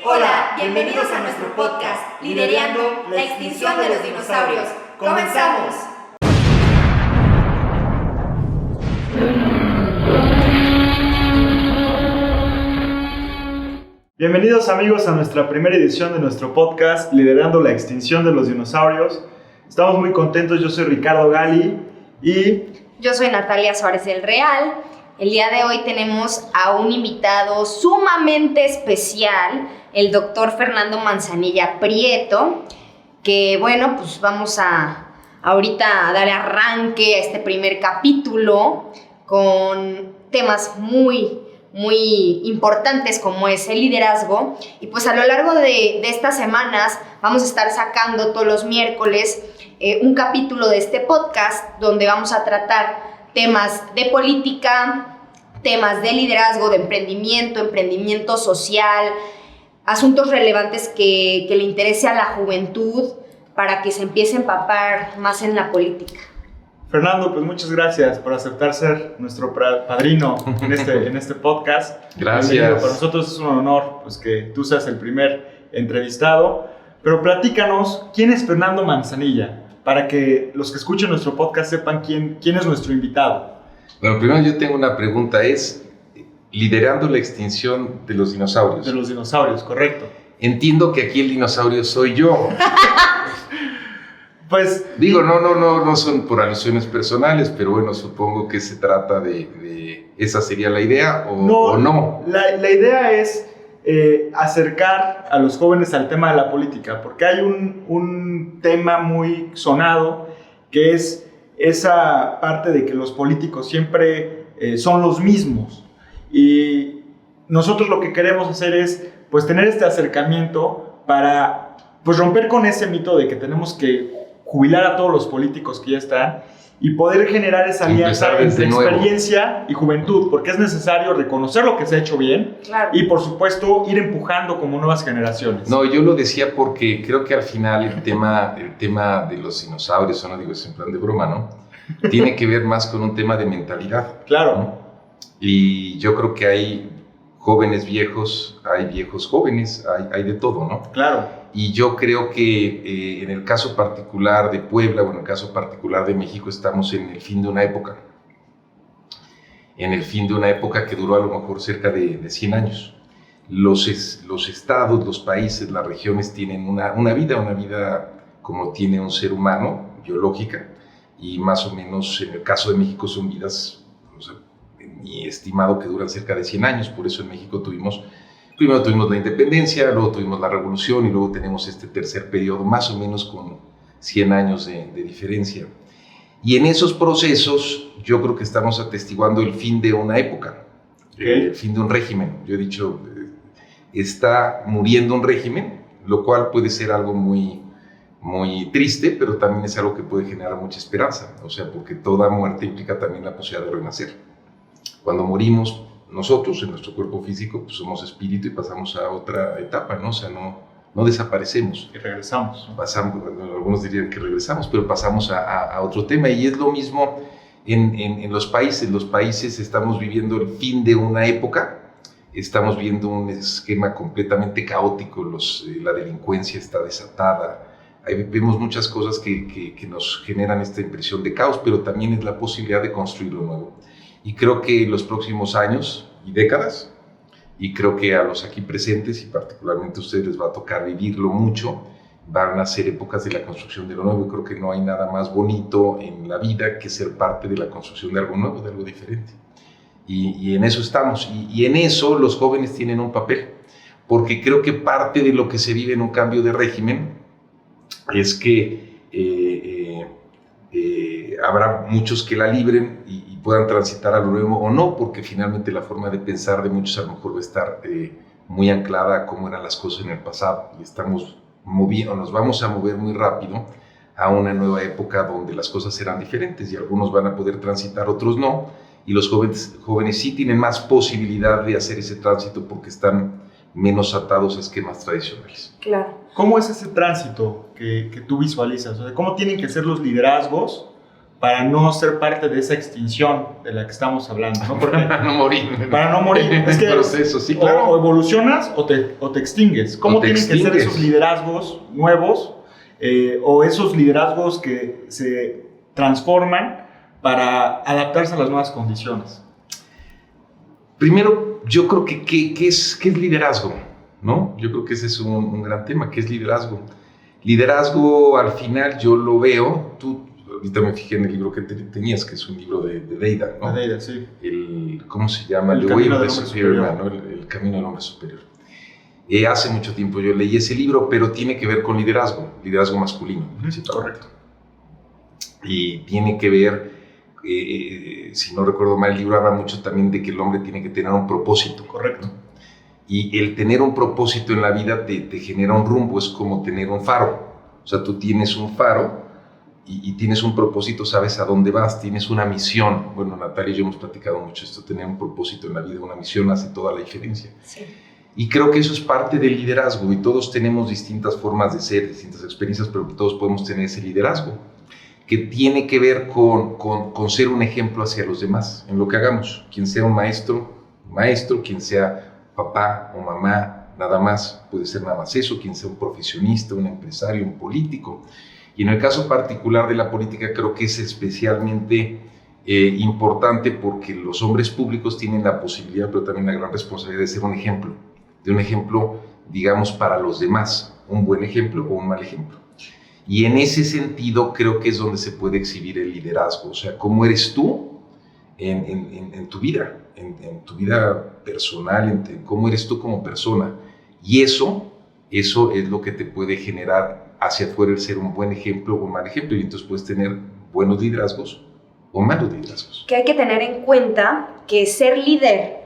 Hola, bienvenidos a nuestro podcast, Liderando la extinción de los dinosaurios. ¡Comenzamos! Bienvenidos amigos a nuestra primera edición de nuestro podcast, Liderando la extinción de los dinosaurios. Estamos muy contentos, yo soy Ricardo Gali y... Yo soy Natalia Suárez del Real. El día de hoy tenemos a un invitado sumamente especial, el doctor Fernando Manzanilla Prieto, que bueno, pues vamos ahorita a dar arranque a este primer capítulo con temas muy importantes como es el liderazgo. Y pues a lo largo de estas semanas vamos a estar sacando todos los miércoles un capítulo de este podcast donde vamos a tratar temas de política, temas de liderazgo, de emprendimiento social, asuntos relevantes que le interese a la juventud para que se empiece a empapar más en la política. Fernando, pues muchas gracias por aceptar ser nuestro padrino en este podcast. Gracias. Para nosotros es un honor pues, que tú seas el primer entrevistado. Pero platícanos, ¿quién es Fernando Manzanilla? Para que los que escuchen nuestro podcast sepan quién es nuestro invitado. Bueno, primero yo tengo una pregunta, es liderando la extinción de los dinosaurios. De los dinosaurios, correcto. Entiendo que aquí el dinosaurio soy yo. Pues digo, no son por alusiones personales, pero bueno, supongo que se trata de esa sería la idea o no. La idea es acercar a los jóvenes al tema de la política, porque hay un tema muy sonado que es esa parte de que los políticos siempre son los mismos, y nosotros lo que queremos hacer es pues tener este acercamiento para pues romper con ese mito de que tenemos que jubilar a todos los políticos que ya están y poder generar esa alianza entre experiencia y juventud, porque es necesario reconocer lo que se ha hecho bien, claro, y por supuesto ir empujando como nuevas generaciones. No, yo lo decía porque creo que al final el tema de los dinosaurios, no digo es en plan de broma, ¿no? Tiene que ver más con un tema de mentalidad. Claro. ¿no? Y yo creo que hay jóvenes viejos, hay viejos jóvenes, hay de todo, ¿no? Claro. Y yo creo que en el caso particular de Puebla, o en el caso particular de México, estamos en el fin de una época. En el fin de una época que duró a lo mejor cerca de 100 años. Los estados, los países, las regiones tienen una vida como tiene un ser humano, biológica, y más o menos en el caso de México son vidas, y estimado que duran cerca de 100 años, por eso en México primero tuvimos la independencia, luego tuvimos la revolución y luego tenemos este tercer periodo, más o menos con 100 años de diferencia. Y en esos procesos yo creo que estamos atestiguando el fin de una época, el fin de un régimen. Yo he dicho, está muriendo un régimen, lo cual puede ser algo muy triste, pero también es algo que puede generar mucha esperanza, o sea, porque toda muerte implica también la posibilidad de renacer. Cuando morimos, nosotros en nuestro cuerpo físico pues somos espíritu y pasamos a otra etapa, ¿no? O sea, no desaparecemos. Y regresamos. Algunos dirían que regresamos, pero pasamos a otro tema. Y es lo mismo en los países. Los países estamos viviendo el fin de una época, estamos viendo un esquema completamente caótico, la delincuencia está desatada. Ahí vemos muchas cosas que nos generan esta impresión de caos, pero también es la posibilidad de construir lo nuevo. Y creo que en los próximos años y décadas, y creo que a los aquí presentes y particularmente a ustedes les va a tocar vivirlo mucho, van a ser épocas de la construcción de lo nuevo. Y creo que no hay nada más bonito en la vida que ser parte de la construcción de algo nuevo, de algo diferente. Y en eso estamos. Y en eso los jóvenes tienen un papel, porque creo que parte de lo que se vive en un cambio de régimen es que habrá muchos que la libren y puedan transitar a lo nuevo o no, porque finalmente la forma de pensar de muchos a lo mejor va a estar muy anclada a cómo eran las cosas en el pasado, y nos vamos a mover muy rápido a una nueva época donde las cosas serán diferentes y algunos van a poder transitar, otros no, y los jóvenes sí tienen más posibilidad de hacer ese tránsito porque están menos atados a esquemas tradicionales. Claro. ¿Cómo es ese tránsito que tú visualizas? O sea, ¿cómo tienen que ser los liderazgos para no ser parte de esa extinción de la que estamos hablando, ¿no? Porque, Para no morir. para no morir. Es que proceso, sí, claro. o evolucionas o te extingues. ¿Cómo tienen que ser esos liderazgos nuevos o esos liderazgos que se transforman para adaptarse a las nuevas condiciones? Primero, yo creo que ¿qué es liderazgo? ¿No? Yo creo que ese es un gran tema. ¿Qué es liderazgo? Liderazgo, al final, yo lo veo. Tú ahorita me fijé en el libro que tenías, que es un libro de Derrida, ¿no? De Derrida, sí. ¿Cómo se llama? El The Camino Way del of the Hombre Superior Superior. Man, ¿no? El Camino del Hombre Superior. Hace mucho tiempo yo leí ese libro, pero tiene que ver con liderazgo masculino, principalmente. Correcto. Y tiene que ver, si no recuerdo mal, el libro habla mucho también de que el hombre tiene que tener un propósito. Correcto. Y el tener un propósito en la vida te genera un rumbo, es como tener un faro. O sea, tú tienes un faro y tienes un propósito, sabes a dónde vas, tienes una misión. Bueno, Natalia y yo hemos platicado mucho esto, tener un propósito en la vida, una misión hace toda la diferencia. Sí. Y creo que eso es parte del liderazgo y todos tenemos distintas formas de ser, distintas experiencias, pero todos podemos tener ese liderazgo que tiene que ver con ser un ejemplo hacia los demás en lo que hagamos. Quien sea un maestro, quien sea papá o mamá, nada más, puede ser nada más eso, quien sea un profesionista, un empresario, un político. Y en el caso particular de la política creo que es especialmente importante porque los hombres públicos tienen la posibilidad, pero también la gran responsabilidad de ser un ejemplo, digamos, para los demás, un buen ejemplo o un mal ejemplo. Y en ese sentido creo que es donde se puede exhibir el liderazgo, o sea, cómo eres tú en tu vida, en tu vida personal, en cómo eres tú como persona. Y eso es lo que te puede generar hacia afuera el ser un buen ejemplo o un mal ejemplo, y entonces puedes tener buenos liderazgos o malos liderazgos. Que hay que tener en cuenta que ser líder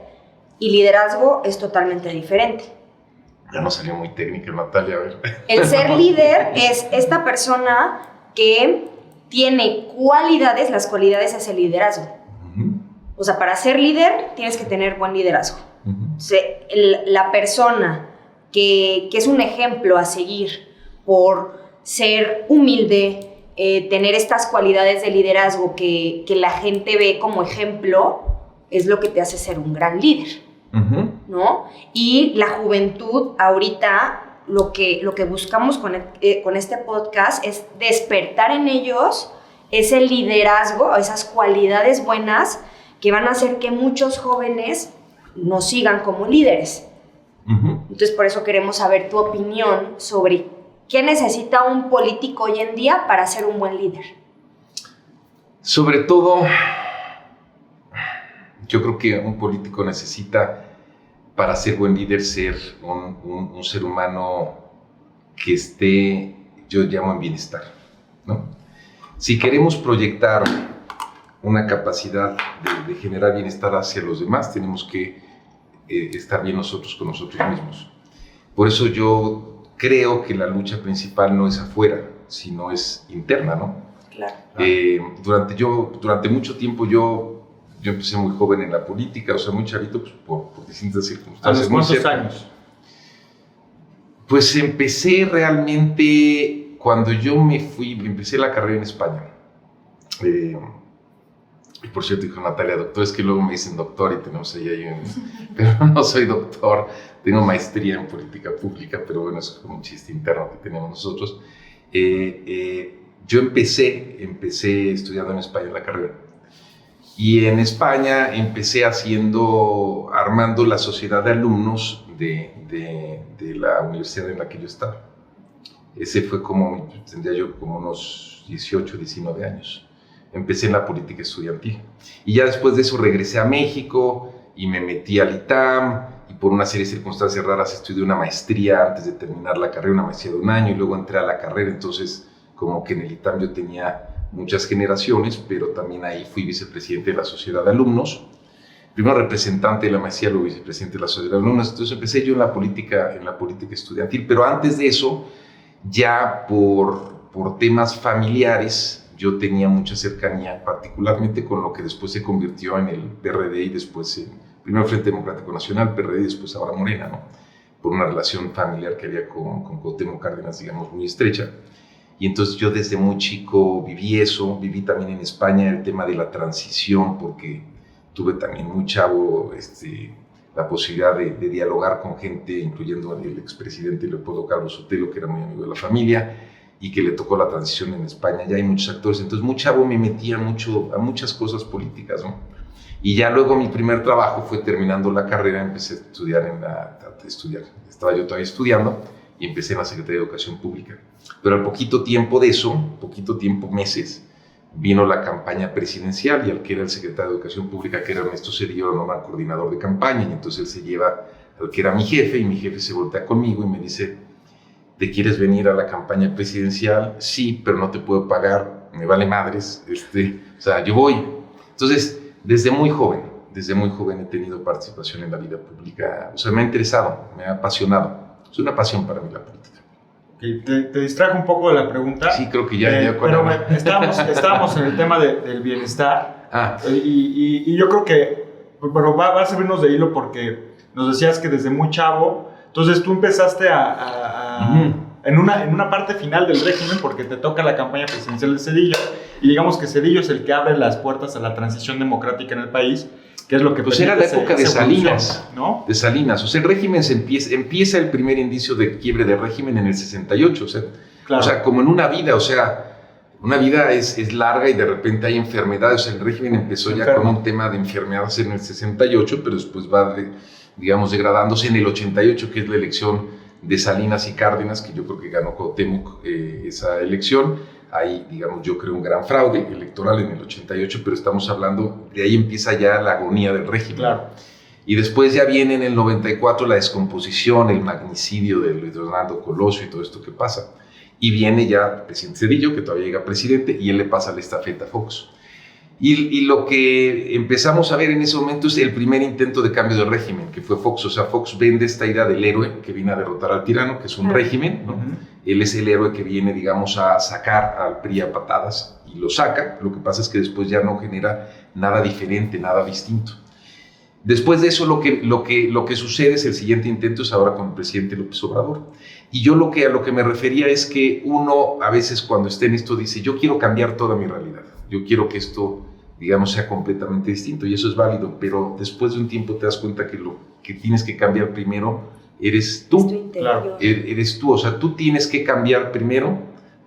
y liderazgo es totalmente diferente. Ya no salió muy técnica, Natalia, a ver. El ser líder es esta persona que tiene cualidades, las cualidades es el liderazgo. Uh-huh. O sea, para ser líder tienes que tener buen liderazgo. Uh-huh. La persona que es un ejemplo a seguir por ser humilde, tener estas cualidades de liderazgo que la gente ve como ejemplo, es lo que te hace ser un gran líder. Uh-huh. ¿No? Y la juventud ahorita lo que buscamos con este podcast es despertar en ellos ese liderazgo, esas cualidades buenas que van a hacer que muchos jóvenes nos sigan como líderes. Uh-huh. Entonces por eso queremos saber tu opinión sobre qué necesita un político hoy en día para ser un buen líder. Sobre todo, yo creo que un político necesita, para ser buen líder, ser un ser humano que esté, yo llamo, en bienestar, ¿no? Si queremos proyectar una capacidad de generar bienestar hacia los demás, tenemos que estar bien nosotros con nosotros mismos. Por eso yo creo que la lucha principal no es afuera, sino es interna, ¿no? Claro. Durante mucho tiempo yo empecé muy joven en la política, o sea, muy chavito, pues, por distintas ¿A circunstancias. los cuántos años? Pues empecé realmente cuando yo empecé la carrera en España. Y por cierto, dijo Natalia, doctor, es que luego me dicen doctor y tenemos ahí pero no soy doctor, tengo maestría en política pública, pero bueno, eso es como un chiste interno que tenemos nosotros. Yo empecé estudiando en España la carrera. Y en España empecé armando la sociedad de alumnos de la universidad en la que yo estaba. Ese fue tendría yo como unos 18, 19 años. Empecé en la política estudiantil. Y ya después de eso regresé a México y me metí al ITAM, y por una serie de circunstancias raras estudié una maestría antes de terminar la carrera, una maestría de 1 año, y luego entré a la carrera. Entonces, como que en el ITAM yo tenía muchas generaciones, pero también ahí fui vicepresidente de la sociedad de alumnos, primero representante de la maestría, luego vicepresidente de la sociedad de alumnos. Entonces empecé yo en la política estudiantil, pero antes de eso, ya por temas familiares, yo tenía mucha cercanía, particularmente con lo que después se convirtió en el PRD y después primero Frente Democrático Nacional, PRD, y después ahora Morena, ¿no? Por una relación familiar que había con Cuauhtémoc Cárdenas, digamos, muy estrecha. Y entonces yo desde muy chico viví eso, viví también en España el tema de la transición, porque tuve también muy chavo la posibilidad de dialogar con gente, incluyendo el expresidente Leopoldo Calvo Sotelo, que era muy amigo de la familia, y que le tocó la transición en España. Ya hay muchos actores, entonces muy chavo me metía mucho a muchas cosas políticas, ¿no? Y ya luego mi primer trabajo fue terminando la carrera, empecé a estudiar, estaba yo todavía estudiando, y empecé en la Secretaría de Educación Pública. Pero al poquito tiempo de eso, meses, vino la campaña presidencial y al que era el secretario de Educación Pública, que era Ernesto Zedillo, lo nombra coordinador de campaña, y entonces él se lleva al que era mi jefe, y mi jefe se voltea conmigo y me dice: ¿te quieres venir a la campaña presidencial? Sí, pero no te puedo pagar, me vale madres, o sea, yo voy. Entonces, desde muy joven he tenido participación en la vida pública, o sea, me ha interesado, me ha apasionado, es una pasión para mí la política. Okay, te distrajo un poco de la pregunta. Sí, creo que ya pero estábamos en el tema del bienestar. Y yo creo que va a servirnos de hilo, porque nos decías que desde muy chavo, entonces tú empezaste en una parte final del régimen, porque te toca la campaña presidencial de Zedillo, y digamos que Zedillo es el que abre las puertas a la transición democrática en el país, que es lo que pues era la época de Salinas, ¿no? De Salinas, o sea, el régimen empieza el primer indicio de quiebre del régimen en el 68, o sea, claro. O sea, como en una vida, o sea, una vida es larga y de repente hay enfermedades, o sea, el régimen empezó ya con un tema de enfermedades en el 68, pero después va, digamos, degradándose en el 88, que es la elección de Salinas y Cárdenas, que yo creo que ganó Cuauhtémoc esa elección. Hay, digamos, yo creo un gran fraude electoral en el 88, pero estamos hablando, de ahí empieza ya la agonía del régimen. Claro. Y después ya viene en el 94 la descomposición, el magnicidio de Luis Donaldo Colosio y todo esto que pasa. Y viene ya el presidente Zedillo, que todavía llega presidente, y él le pasa la estafeta a Fox. Y lo que empezamos a ver en ese momento es el primer intento de cambio de régimen, que fue Fox. O sea, Fox vende esta idea del héroe que viene a derrotar al tirano, que es un régimen, ¿no? Él es el héroe que viene, digamos, a sacar al PRI a patadas, y lo saca. Lo que pasa es que después ya no genera nada diferente, nada distinto. Después de eso, lo que sucede es el siguiente intento, es ahora con el presidente López Obrador. Y yo a lo que me refería es que uno a veces cuando está en esto dice: yo quiero cambiar toda mi realidad, yo quiero que esto, digamos, sea completamente distinto, y eso es válido, pero después de un tiempo te das cuenta que lo que tienes que cambiar primero eres tú. Claro. Eres tú, o sea, tú tienes que cambiar primero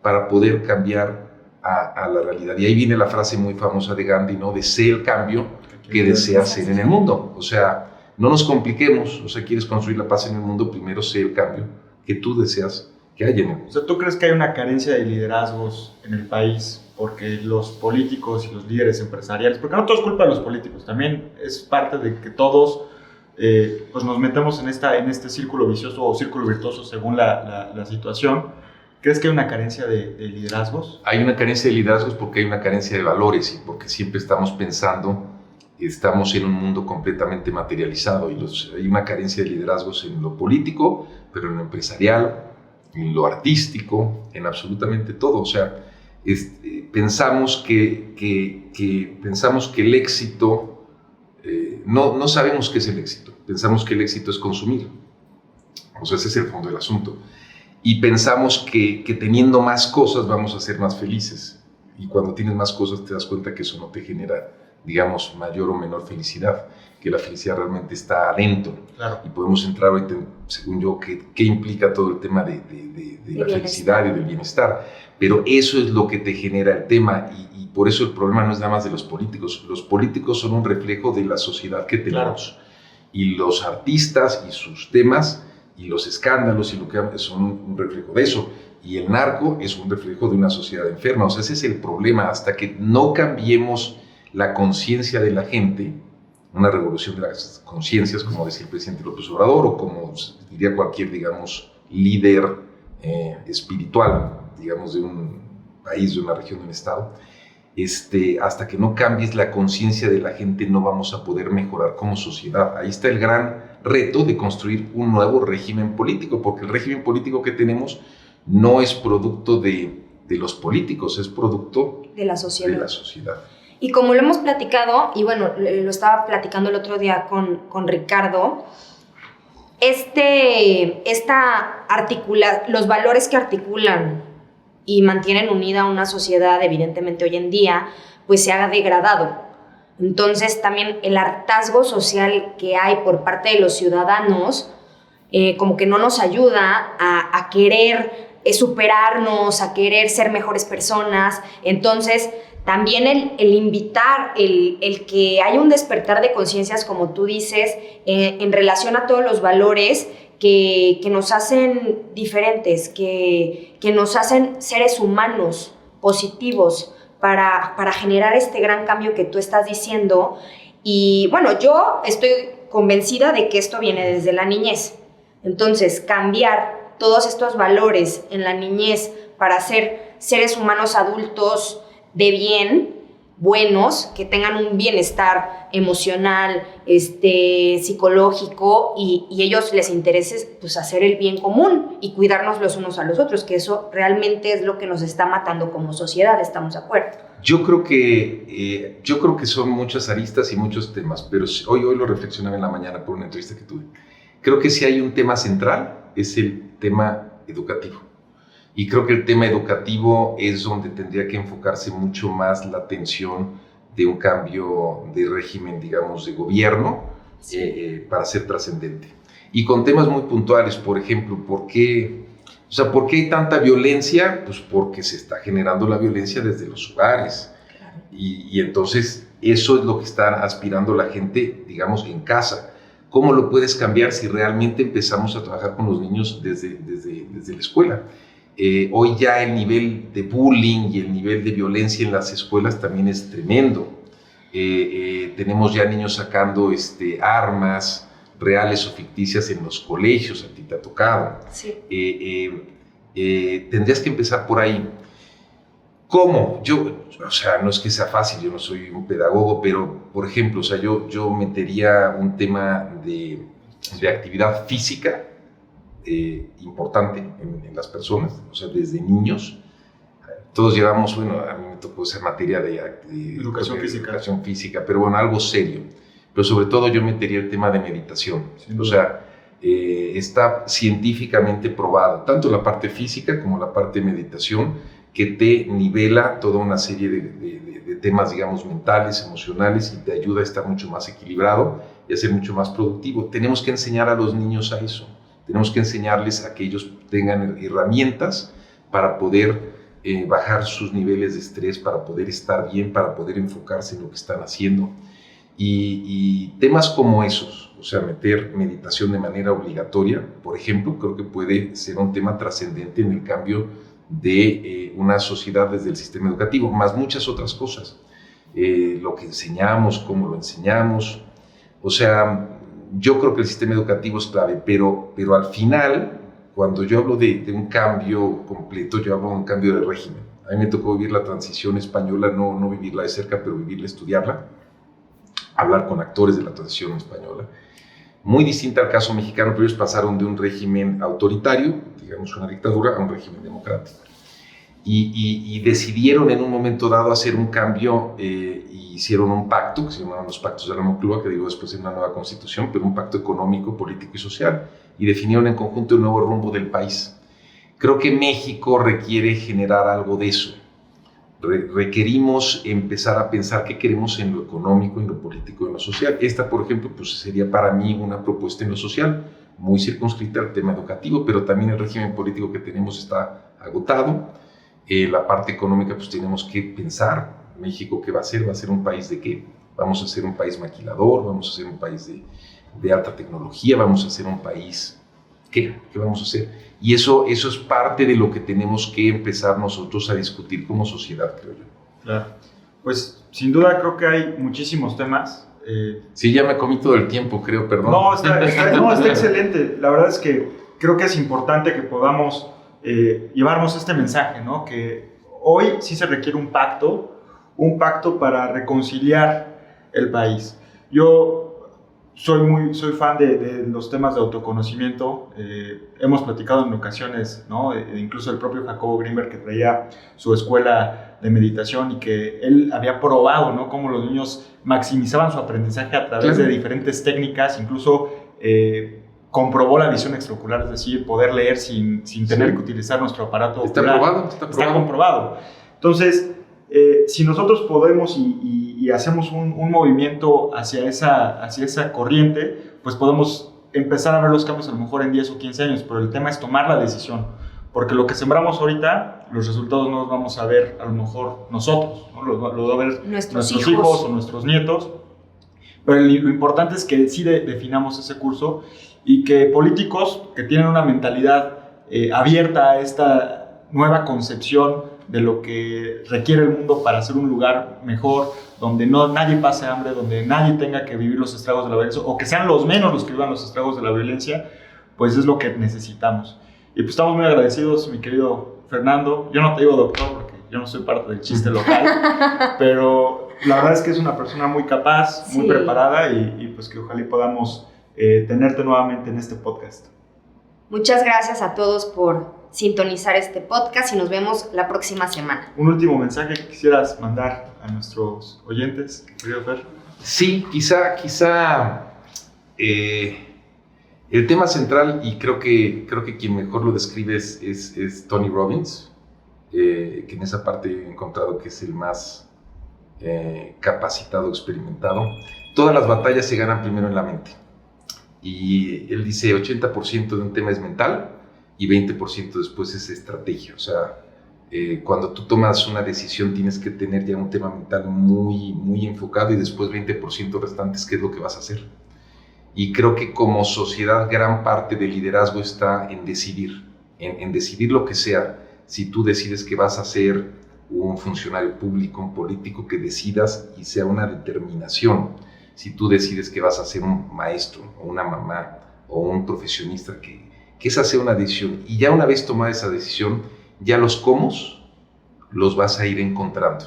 para poder cambiar a la realidad. Y ahí viene la frase muy famosa de Gandhi, ¿no? De sé el cambio que deseas ser en el mundo. O sea, no nos compliquemos. O sea, quieres construir la paz en el mundo, primero sé el cambio que tú deseas que haya en el mundo. O sea, ¿tú crees que hay una carencia de liderazgos en el país porque los políticos y los líderes empresariales, porque no todo es culpa de los políticos, también es parte de que todos pues nos metemos en este círculo vicioso o círculo virtuoso según la situación? ¿Crees que hay una carencia de liderazgos? Hay una carencia de liderazgos porque hay una carencia de valores, y porque siempre estamos en un mundo completamente materializado, y hay una carencia de liderazgos en lo político, pero en lo empresarial, en lo artístico, en absolutamente todo. O sea, pensamos que el éxito, no sabemos qué es el éxito, pensamos que el éxito es consumir. O sea, ese es el fondo del asunto. Y pensamos que teniendo más cosas vamos a ser más felices. Y cuando tienes más cosas te das cuenta que eso no te genera, digamos, mayor o menor felicidad, que la felicidad realmente está adentro. Claro. Y podemos entrar ahorita, según yo, qué implica todo el tema de la felicidad y del bienestar. Pero eso es lo que te genera el tema, y por eso el problema no es nada más de los políticos. Los políticos son un reflejo de la sociedad que tenemos. Claro. Y los artistas y sus temas y los escándalos y lo que son un reflejo de eso. Y el narco es un reflejo de una sociedad enferma. O sea, ese es el problema. Hasta que no cambiemos la conciencia de la gente, una revolución de las conciencias, como decía el presidente López Obrador, o como diría cualquier, digamos, líder espiritual, digamos, de un país, de una región, de un estado, hasta que no cambies la conciencia de la gente, no vamos a poder mejorar como sociedad. Ahí está el gran reto de construir un nuevo régimen político, porque el régimen político que tenemos no es producto de los políticos, es producto de la sociedad. Y como lo hemos platicado, y bueno, lo estaba platicando el otro día con Ricardo, los valores que articulan y mantienen unida una sociedad, evidentemente hoy en día, pues se ha degradado. Entonces también el hartazgo social que hay por parte de los ciudadanos como que no nos ayuda a querer superarnos, a querer ser mejores personas. Entonces también el invitar, el que haya un despertar de conciencias, como tú dices, en relación a todos los valores que nos hacen diferentes, que nos hacen seres humanos positivos para generar este gran cambio que tú estás diciendo. Y bueno, yo estoy convencida de que esto viene desde la niñez. Entonces, cambiar todos estos valores en la niñez para ser seres humanos adultos de bien, buenos, que tengan un bienestar emocional, psicológico, y ellos les interese pues hacer el bien común y cuidarnos los unos a los otros, que eso realmente es lo que nos está matando como sociedad, ¿estamos de acuerdo? Yo creo que son muchas aristas y muchos temas, pero hoy lo reflexionaba en la mañana por una entrevista que tuve. Creo que si hay un tema central, es el tema educativo. Y creo que el tema educativo es donde tendría que enfocarse mucho más la atención de un cambio de régimen, digamos, de gobierno, sí, para ser trascendente. Y con temas muy puntuales, por ejemplo, ¿por qué hay tanta violencia? Pues porque se está generando la violencia desde los hogares. Claro. Y entonces eso es lo que está aspirando la gente, digamos, en casa. ¿Cómo lo puedes cambiar si realmente empezamos a trabajar con los niños desde la escuela? Hoy ya el nivel de bullying y el nivel de violencia en las escuelas también es tremendo. Tenemos ya niños sacando armas reales o ficticias en los colegios, a ti te ha tocado. Sí. Tendrías que empezar por ahí. ¿Cómo? No es que sea fácil, yo no soy un pedagogo, pero, por ejemplo, yo metería un tema de actividad física importante en las personas, desde niños. Todos llevamos, a mí me tocó esa materia de educación física, pero algo serio. Pero sobre todo yo metería el tema de meditación. Sí, está científicamente probado, tanto la parte física como la parte de meditación, que te nivela toda una serie de temas, digamos, mentales, emocionales, y te ayuda a estar mucho más equilibrado y a ser mucho más productivo. Tenemos que enseñar a los niños a eso. Tenemos que enseñarles a que ellos tengan herramientas para poder bajar sus niveles de estrés, para poder estar bien, para poder enfocarse en lo que están haciendo. Y temas como esos, meter meditación de manera obligatoria, por ejemplo, creo que puede ser un tema trascendente en el cambio de una sociedad desde el sistema educativo, más muchas otras cosas. Lo que enseñamos, cómo lo enseñamos. Yo creo que el sistema educativo es clave, pero al final, cuando yo hablo de un cambio completo, yo hablo de un cambio de régimen. A mí me tocó vivir la transición española, no vivirla de cerca, pero vivirla, estudiarla, hablar con actores de la transición española. Muy distinta al caso mexicano, pero ellos pasaron de un régimen autoritario, digamos una dictadura, a un régimen democrático. Y decidieron en un momento dado hacer un cambio, hicieron un pacto, que se llamaban los pactos de la Moncloa, que digo después en una nueva constitución, pero un pacto económico, político y social, y definieron en conjunto el nuevo rumbo del país. Creo que México requiere generar algo de eso. Requerimos empezar a pensar qué queremos en lo económico, en lo político, en lo social. Esta, por ejemplo, sería para mí una propuesta en lo social, muy circunscrita al tema educativo, pero también el régimen político que tenemos está agotado. La parte económica, tenemos que pensar, México, ¿qué va a ser? ¿Va a ser un país de qué? ¿Vamos a ser un país maquilador? ¿Vamos a ser un país de alta tecnología? ¿Vamos a ser un país qué? ¿Qué vamos a hacer? Y eso es parte de lo que tenemos que empezar nosotros a discutir como sociedad, creo yo. Claro. Pues sin duda creo que hay muchísimos temas. Sí, ya me comí todo el tiempo, creo, perdón. No, está excelente. La verdad es que creo que es importante que podamos llevarnos este mensaje, ¿no? Que hoy sí se requiere un pacto para reconciliar el país. Yo soy fan de los temas de autoconocimiento. Hemos platicado en ocasiones, ¿no? Incluso el propio Jacobo Grinberg, que traía su escuela de meditación y que él había probado, ¿no? Cómo los niños maximizaban su aprendizaje a través de diferentes técnicas, incluso comprobó la visión extraocular, es decir, poder leer sin tener Sí. que utilizar nuestro aparato Está ocular. probado, Está comprobado. Entonces, si nosotros podemos y hacemos un movimiento hacia esa corriente, pues podemos empezar a ver los cambios a lo mejor en 10 o 15 años, pero el tema es tomar la decisión, porque lo que sembramos ahorita, los resultados no los vamos a ver a lo mejor nosotros, ¿no? Los va a ver Nuestros hijos hijos o nuestros nietos, pero lo importante es que sí definamos ese curso y que políticos que tienen una mentalidad abierta a esta nueva concepción de lo que requiere el mundo para hacer un lugar mejor, donde nadie pase hambre, donde nadie tenga que vivir los estragos de la violencia, o que sean los menos los que vivan los estragos de la violencia, pues es lo que necesitamos. Y pues estamos muy agradecidos, mi querido Fernando. Yo no te digo doctor porque yo no soy parte del chiste local, pero la verdad es que es una persona muy capaz, muy Sí. preparada y pues que ojalá podamos tenerte nuevamente en este podcast. Muchas gracias a todos por sintonizar este podcast y nos vemos la próxima semana. Un último mensaje que quisieras mandar a nuestros oyentes, querido Fer. Sí, quizá el tema central, y creo que quien mejor lo describe es Tony Robbins, que en esa parte he encontrado que es el más capacitado, experimentado. Todas las batallas se ganan primero en la mente. Y él dice 80% de un tema es mental y 20% después es estrategia. O sea, cuando tú tomas una decisión tienes que tener ya un tema mental muy, muy enfocado y después 20% restantes qué es lo que vas a hacer. Y creo que como sociedad gran parte del liderazgo está en decidir, en decidir lo que sea. Si tú decides que vas a ser un funcionario público, un político, que decidas y sea una determinación. Si tú decides que vas a ser un maestro o una mamá o un profesionista, que esa sea una decisión. Y ya una vez tomada esa decisión, ya los cómo los vas a ir encontrando.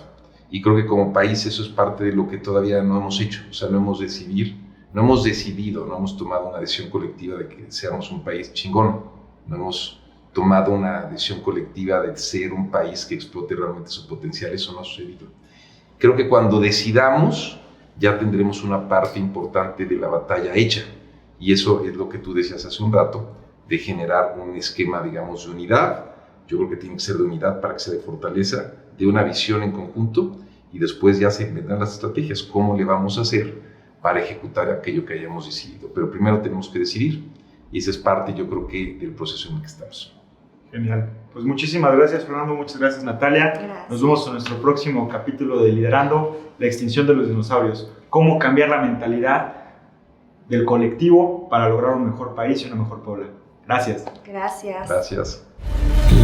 Y creo que como país eso es parte de lo que todavía no hemos hecho. O sea, no hemos decidido, no hemos tomado una decisión colectiva de que seamos un país chingón. No hemos tomado una decisión colectiva de ser un país que explote realmente su potencial. Eso no ha sucedido. Creo que cuando decidamos, ya tendremos una parte importante de la batalla hecha. Y eso es lo que tú decías hace un rato, de generar un esquema, digamos, de unidad. Yo creo que tiene que ser de unidad para que sea de fortaleza, de una visión en conjunto, y después ya se vendrán las estrategias, cómo le vamos a hacer para ejecutar aquello que hayamos decidido. Pero primero tenemos que decidir, y esa es parte, yo creo que, del proceso en el que estamos. Genial. Pues muchísimas gracias, Fernando. Muchas gracias, Natalia. Gracias. Nos vemos en nuestro próximo capítulo de Liderando la extinción de los dinosaurios. Cómo cambiar la mentalidad del colectivo para lograr un mejor país y una mejor Puebla. Gracias. Gracias. Gracias.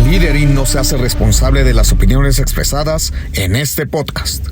Lidering no se hace responsable de las opiniones expresadas en este podcast.